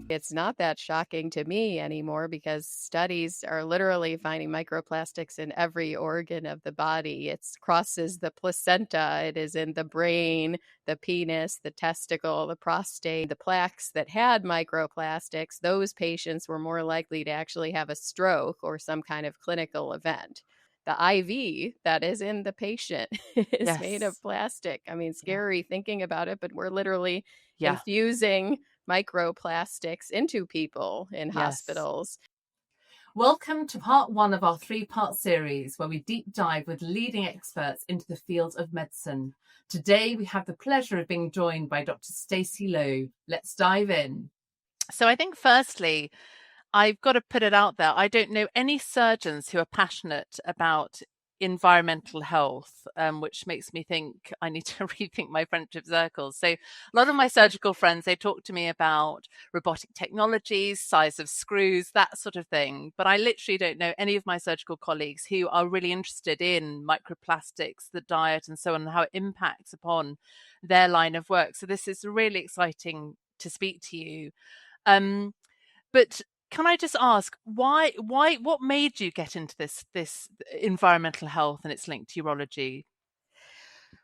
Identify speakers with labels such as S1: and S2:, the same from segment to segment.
S1: It's not that shocking to me anymore because studies are literally finding microplastics in every organ of the body. It crosses the placenta, it is in the brain, the penis, the testicle, the prostate. The plaques that had microplastics, those patients were more likely to actually have a stroke or some kind of clinical event. The IV that is in the patient is made of
S2: Yes.
S1: plastic. I mean,
S2: Yeah.
S1: scary thinking about it, but we're literally
S2: Yeah.
S1: infusing microplastics into people in
S2: Yes.
S1: hospitals.
S2: Welcome to part one of our three-part series where we deep dive with leading experts into the field of medicine. Today, we have the pleasure of being joined by Dr. Stacy Loeb. Let's dive in. So I think firstly, I've got to put it out there. I don't know any surgeons who are passionate about environmental health, which makes me think I need to rethink my friendship circles. So a lot of my surgical friends, they talk to me about robotic technologies, size of screws, that sort of thing. But I literally don't know any of my surgical colleagues who are really interested in microplastics, the diet and so on, and how it impacts upon their line of work. So this is really exciting to speak to you. But can I just ask what made you get into this environmental health and its link to urology?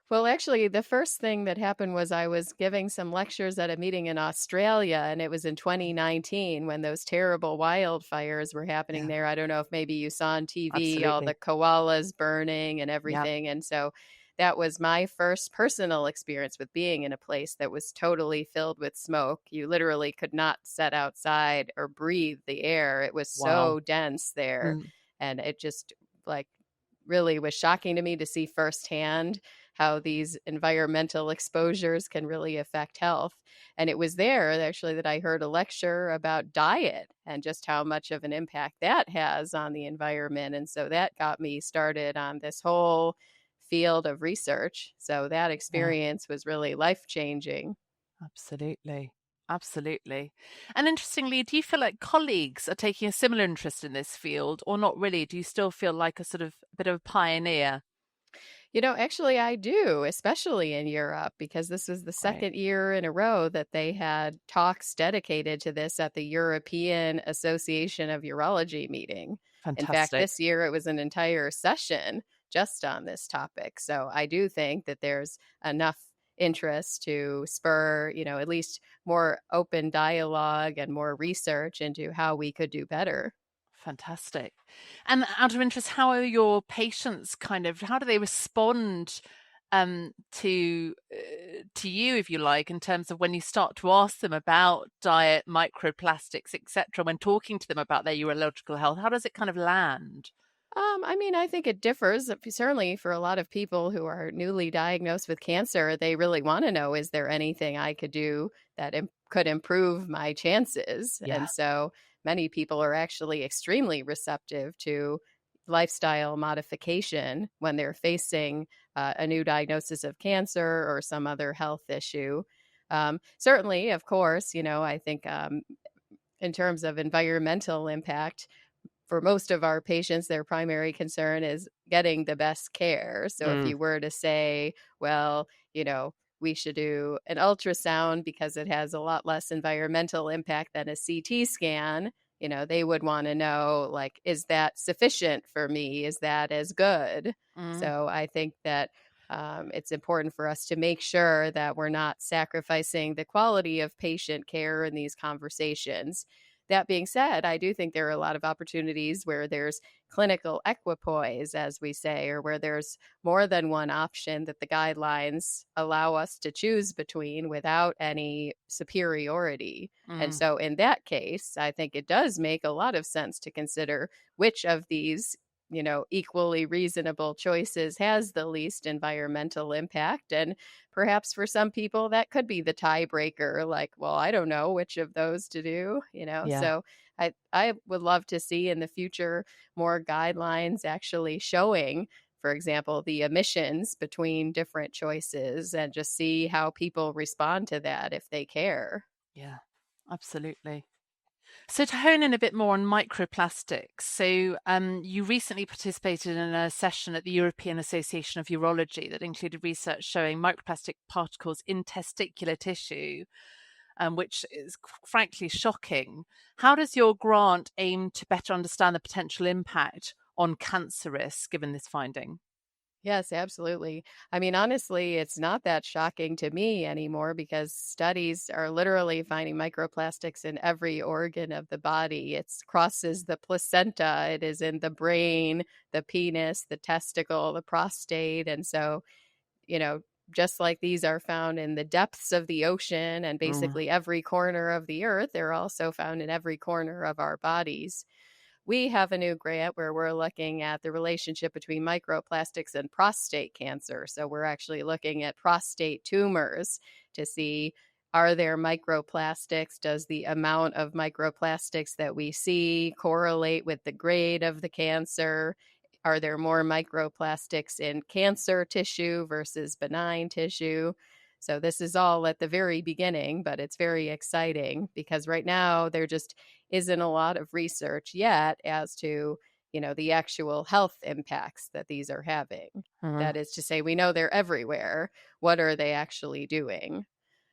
S1: Well, actually, the first thing that happened was I was giving some lectures at a meeting in Australia, and it was in 2019 when those terrible wildfires were happening
S2: Yeah,
S1: there. I don't know if maybe you saw on TV all the
S2: absolutely.
S1: koalas burning and
S2: Yeah.
S1: everything. And so that was my first personal experience with being in a place that was totally filled with smoke. You literally could not set outside or breathe the air. It was
S2: Wow.
S1: so dense there.
S2: Mm,
S1: And it just like really was shocking to me to see firsthand how these environmental exposures can really affect health. And it was there actually that I heard a lecture about diet and just how much of an impact that has on the environment. And so that got me started on this whole field of research. So that
S2: yeah,
S1: experience was really life changing.
S2: absolutely. Absolutely. And interestingly, do you feel like colleagues are taking a similar interest in this field or not really? Do you still feel like a sort of bit of a pioneer?
S1: Actually, I do, especially in Europe, because this was the
S2: Great.
S1: second year in a row that they had talks dedicated to this at the European Association of Urology meeting. In fact,
S2: Fantastic.
S1: this year it was an entire session just on this topic. So I do think that there's enough interest to spur, at least more open dialogue and more research into how we could do better.
S2: Fantastic. And out of interest, how are your patients how do they respond to you, if you like, in terms of when you start to ask them about diet, microplastics, etc., when talking to them about their urological health, how does it kind of land?
S1: I mean, I think it differs. Certainly, for a lot of people who are newly diagnosed with cancer, they really want to know, is there anything I could do that could improve my chances?
S2: Yeah.
S1: And so many people are actually extremely receptive to lifestyle modification when they're facing a new diagnosis of cancer or some other health issue. Certainly, of course, I think in terms of environmental impact, for most of our patients, their primary concern is getting the best care. So if
S2: Mm,
S1: you were to say, well, we should do an ultrasound because it has a lot less environmental impact than a CT scan, they would want to know, like, is that sufficient for me? Is that as good?
S2: mm,
S1: So I think that it's important for us to make sure that we're not sacrificing the quality of patient care in these conversations. That being said, I do think there are a lot of opportunities where there's clinical equipoise, as we say, or where there's more than one option that the guidelines allow us to choose between without any superiority. And
S2: mm.
S1: so, in that case, I think it does make a lot of sense to consider which of these equally reasonable choices has the least environmental impact. And perhaps for some people, that could be the tiebreaker. Like, well, I don't know which of those to do.
S2: Yeah.
S1: So I would love to see in the future more guidelines actually showing, for example, the emissions between different choices and just see how people respond to that if they care.
S2: Yeah. Absolutely. So to hone in a bit more on microplastics, you recently participated in a session at the European Association of Urology that included research showing microplastic particles in testicular tissue. which is frankly shocking. How does your grant aim to better understand the potential impact on cancer risk given this finding?
S1: Yes, absolutely. I mean, honestly, it's not that shocking to me anymore because studies are literally finding microplastics in every organ of the body. It crosses the placenta, it is in the brain, the penis, the testicle, the prostate. And so, you know, just like these are found in the depths of the ocean and
S2: Mm.
S1: basically every corner of the earth, they're also found in every corner of our bodies. We have a new grant where we're looking at the relationship between microplastics and prostate cancer. So we're actually looking at prostate tumors to see, are there microplastics? Does the amount of microplastics that we see correlate with the grade of the cancer? Are there more microplastics in cancer tissue versus benign tissue? So this is all at the very beginning, but it's very exciting because right now there just isn't a lot of research yet as to, the actual health impacts that these are having.
S2: Mm.
S1: That is to say, we know they're everywhere. What are they actually doing?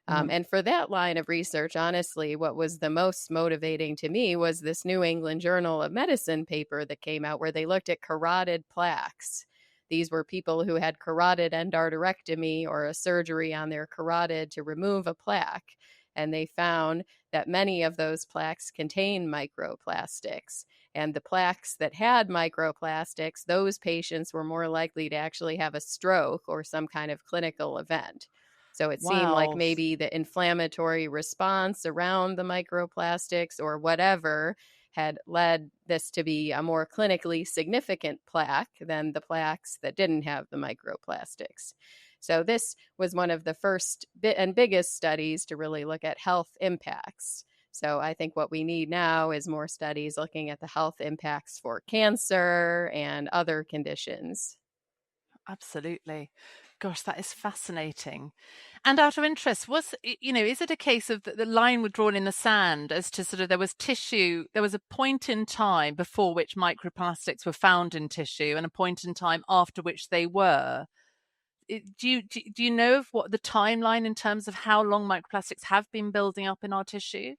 S2: Mm.
S1: And for that line of research, honestly, what was the most motivating to me was this New England Journal of Medicine paper that came out where they looked at carotid plaques. These were people who had carotid endarterectomy or a surgery on their carotid to remove a plaque. And they found that many of those plaques contain microplastics. And the plaques that had microplastics, those patients were more likely to actually have a stroke or some kind of clinical event. So it seemed like
S2: Wow.
S1: maybe the inflammatory response around the microplastics or whatever had led this to be a more clinically significant plaque than the plaques that didn't have the microplastics. So this was one of the first and biggest studies to really look at health impacts. So I think what we need now is more studies looking at the health impacts for cancer and other conditions.
S2: Absolutely. Gosh, that is fascinating. And out of interest, is it a case of the line was drawn in the sand as to sort of there was tissue, there was a point in time before which microplastics were found in tissue and a point in time after which they were? Do you know of what the timeline in terms of how long microplastics have been building up in our tissue?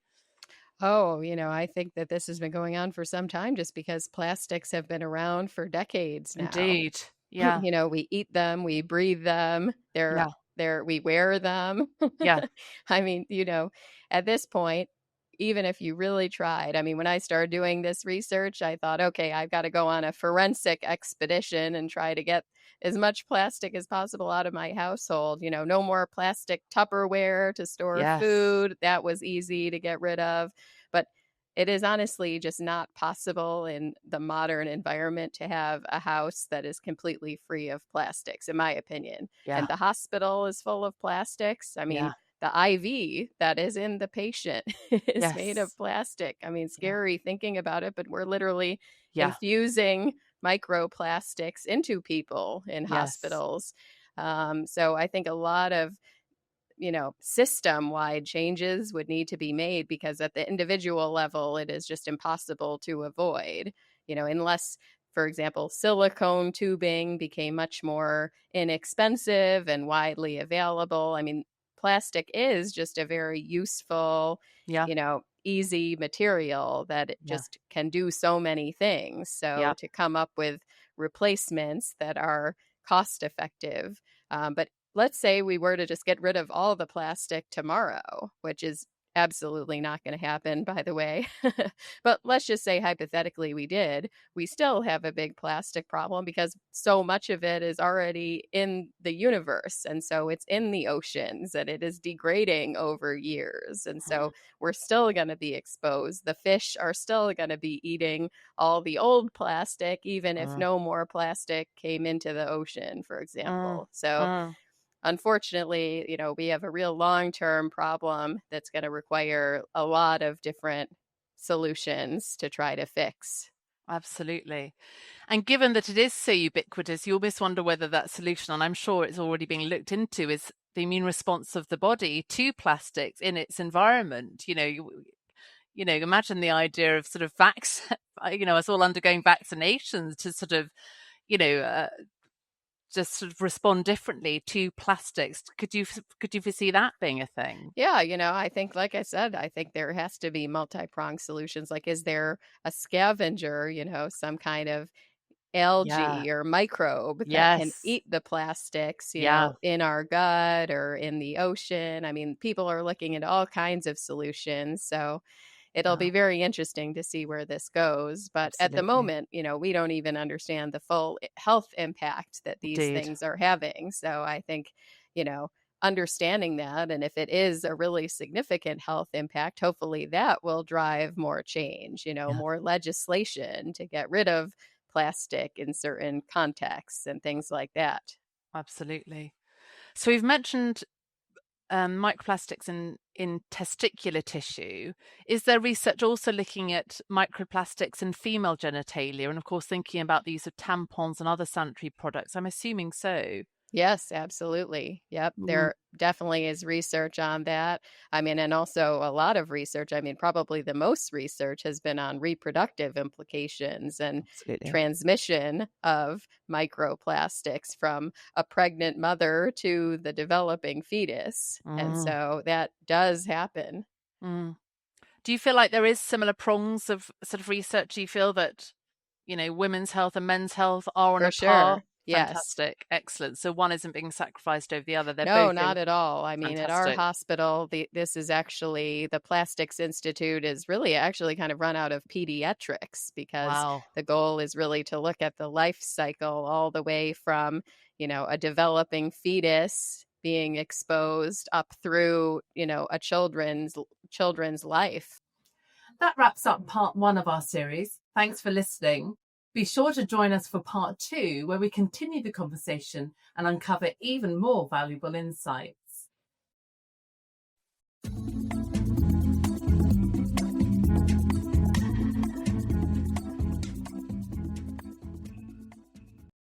S1: Oh, I think that this has been going on for some time just because plastics have been around for decades now.
S2: Indeed. Yeah.
S1: We eat them, we breathe them,
S2: Yeah.
S1: we wear them.
S2: Yeah.
S1: I mean, at this point, even if you really tried, I mean, when I started doing this research, I thought, okay, I've got to go on a forensic expedition and try to get as much plastic as possible out of my household. No more plastic Tupperware to store
S2: Yes.
S1: food. That was easy to get rid of. But it is honestly just not possible in the modern environment to have a house that is completely free of plastics, in my opinion.
S2: Yeah.
S1: And the hospital is full of plastics. I mean,
S2: Yeah.
S1: the IV that is in the patient is made of
S2: Yes.
S1: plastic. I mean,
S2: Yeah.
S1: scary thinking about it, but we're literally
S2: Yeah.
S1: infusing microplastics into people in
S2: Yes.
S1: hospitals. So I think a lot of system wide changes would need to be made because at the individual level, it is just impossible to avoid, unless, for example, silicone tubing became much more inexpensive and widely available. I mean, plastic is just a very useful,
S2: Yeah.
S1: easy material that it
S2: Yeah.
S1: just can do so many things. So
S2: Yeah.
S1: to come up with replacements that are cost effective, but let's say we were to just get rid of all the plastic tomorrow, which is absolutely not going to happen, by the way. But let's just say hypothetically we did, we still have a big plastic problem because so much of it is already in the universe. And so it's in the oceans and it is degrading over years. And
S2: Mm.
S1: so we're still going to be exposed. The fish are still going to be eating all the old plastic, even if
S2: Mm.
S1: no more plastic came into the ocean, for
S2: Mm.
S1: example. So
S2: Mm.
S1: unfortunately, we have a real long-term problem that's going to require a lot of different solutions to try to fix.
S2: Absolutely. And given that it is so ubiquitous, you almost wonder whether that solution, and I'm sure it's already being looked into, is the immune response of the body to plastics in its environment. Imagine the idea of sort of us all undergoing vaccinations to sort of, you know, uh, just sort of respond differently to plastics. Could you foresee that being a thing?
S1: Yeah, I think, like I said, I think there has to be multi-pronged solutions. Like, is there a scavenger, some kind of
S2: Yeah.
S1: algae or microbe that can
S2: Yes.
S1: eat the plastics,
S2: Yeah.
S1: in our gut or in the ocean? I mean, people are looking at all kinds of solutions. So it'll
S2: Yeah.
S1: be very interesting to see where this goes. But at the
S2: Absolutely.
S1: moment, we don't even understand the full health impact that these
S2: Indeed.
S1: things are having. So I think, you know, understanding that, and if it is a really significant health impact, hopefully that will drive more change,
S2: Yeah.
S1: more legislation to get rid of plastic in certain contexts and things like that.
S2: Absolutely. So we've mentioned microplastics in testicular tissue. Is there research also looking at microplastics in female genitalia? And of course, thinking about the use of tampons and other sanitary products. I'm assuming so.
S1: Yes, absolutely. Yep.
S2: Mm,
S1: There definitely is research on that. I mean, and also a lot of research. I mean, probably the most research has been on reproductive implications and
S2: absolutely.
S1: transmission of microplastics from a pregnant mother to the developing fetus. And
S2: Mm,
S1: so that does happen.
S2: mm. Do you feel like there is similar prongs of sort of research? Do you feel that, women's health and men's health are on
S1: For
S2: a par?
S1: sure. Yes.
S2: Fantastic. Excellent. So one isn't being sacrificed over the other. They're
S1: No,
S2: both
S1: not
S2: being
S1: at all. I mean, at our
S2: fantastic.
S1: hospital, this is actually the Plastics Institute is really actually kind of run out of pediatrics because
S2: Wow.
S1: the goal is really to look at the life cycle all the way from, a developing fetus being exposed up through, a children's life.
S2: That wraps up part one of our series. Thanks for listening. Be sure to join us for part two, where we continue the conversation and uncover even more valuable insights.